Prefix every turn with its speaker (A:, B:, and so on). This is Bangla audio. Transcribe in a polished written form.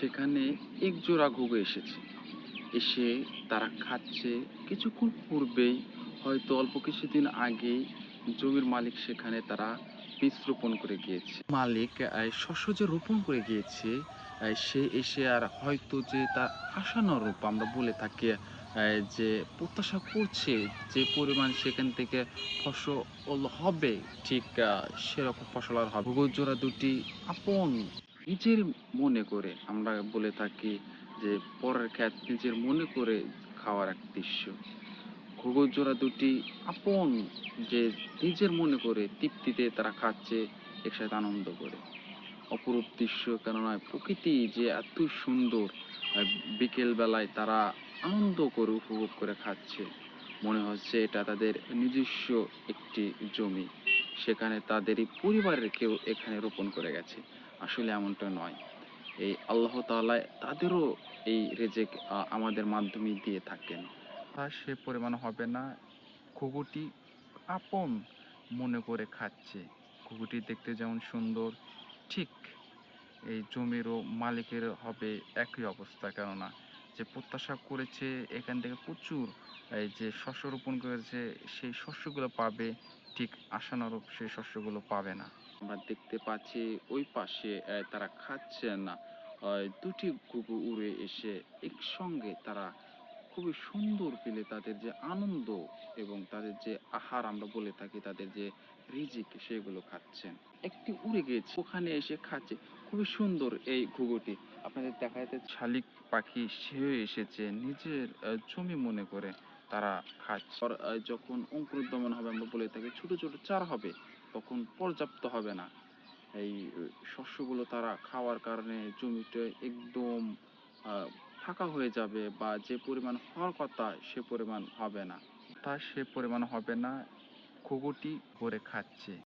A: সেখানে এক জোড়া ঘুঘু এসেছে। এসে তারা খাচ্ছে। কিছুক্ষণ পূর্বেই হয়তো অল্প কিছুদিন আগেই জমির মালিক সেখানে তারা বীজ রোপণ করে গিয়েছে। মালিক শস্য যে রোপণ করে গিয়েছে, সে এসে আর হয়তো যে তার আশানুরূপ আমরা বলে থাকি, যে প্রত্যাশা করছে যে পরিমাণ সেখান থেকে ফসল হবে, ঠিক সেরকম ফসল আর হবে। ঘুঘুর জোড়া দুটি আপন নিজের মনে করে আমরা বলে থাকি যে পরের ক্ষেত নিজের মনে করে খাওয়ার এক দৃশ্য। ঘুঘুর জোড়া দুটি আপন যে নিজের মনে করে তৃপ্তিতে তারা খাচ্ছে একসাথে আনন্দ করে। অপরূপ দৃশ্য, কেননা প্রকৃতি যে এত সুন্দর। বিকেল বেলায় তারা আনন্দ করে উপভোগ করে খাচ্ছে। মনে হচ্ছে এটা তাদের নিজস্ব একটি জমি, সেখানে তাদেরই পরিবারের কেউ এখানে রোপণ করে গেছে। আসলে এমনটা নয়, এই আল্লাহ তাআলা তাদেরও এই রেজেক আমাদের মাধ্যমে দিয়ে থাকেন। আর সে পরিমাণ হবে না। ঘুঘুটি আপন মনে করে খাচ্ছে। ঘুঘুটি দেখতে যেমন সুন্দর, ঠিক এই জমিরও মালিকের হবে একই অবস্থা। কেননা যে প্রত্যাশা করেছে এখান থেকে প্রচুর এই যে শস্য রোপণ করেছে, সেই শস্যগুলো পাবে, ঠিক আশানুরূপ সেই শস্যগুলো পাবে না। আমরা দেখতে পাচ্ছি ওই পাশে তারা খাচ্ছে না। দুটি ঘুঘু উড়ে এসে একসঙ্গে তারা খুবই সুন্দর পেলে তাদের যে আনন্দ এবং তাদের যে আহার আমরা বলে থাকি, তাদের যে রিজিক, সেগুলো খাচ্ছেন। একটি উড়ে গিয়েছে, ওখানে এসে খাচ্ছে। খুবই সুন্দর এই ঘুঘুটি। আপনাদের দেখা যাচ্ছে শালিক পাখি, সেও এসেছে নিজের জমি মনে করে তারা খাচ্ছে। আর যখন অঙ্কুরোদ্গমন হবে আমরা বলে থাকি ছোট ছোট চারা হবে, তখন পর্যাপ্ত হবে না এই শস্যগুলো তারা খাওয়ার কারণে জমিতে একদম ফাঁকা হয়ে যাবে, বা যে পরিমাণ হওয়ার কথা সে পরিমাণ হবে না। ঘুঘুটি করে খাচ্ছে।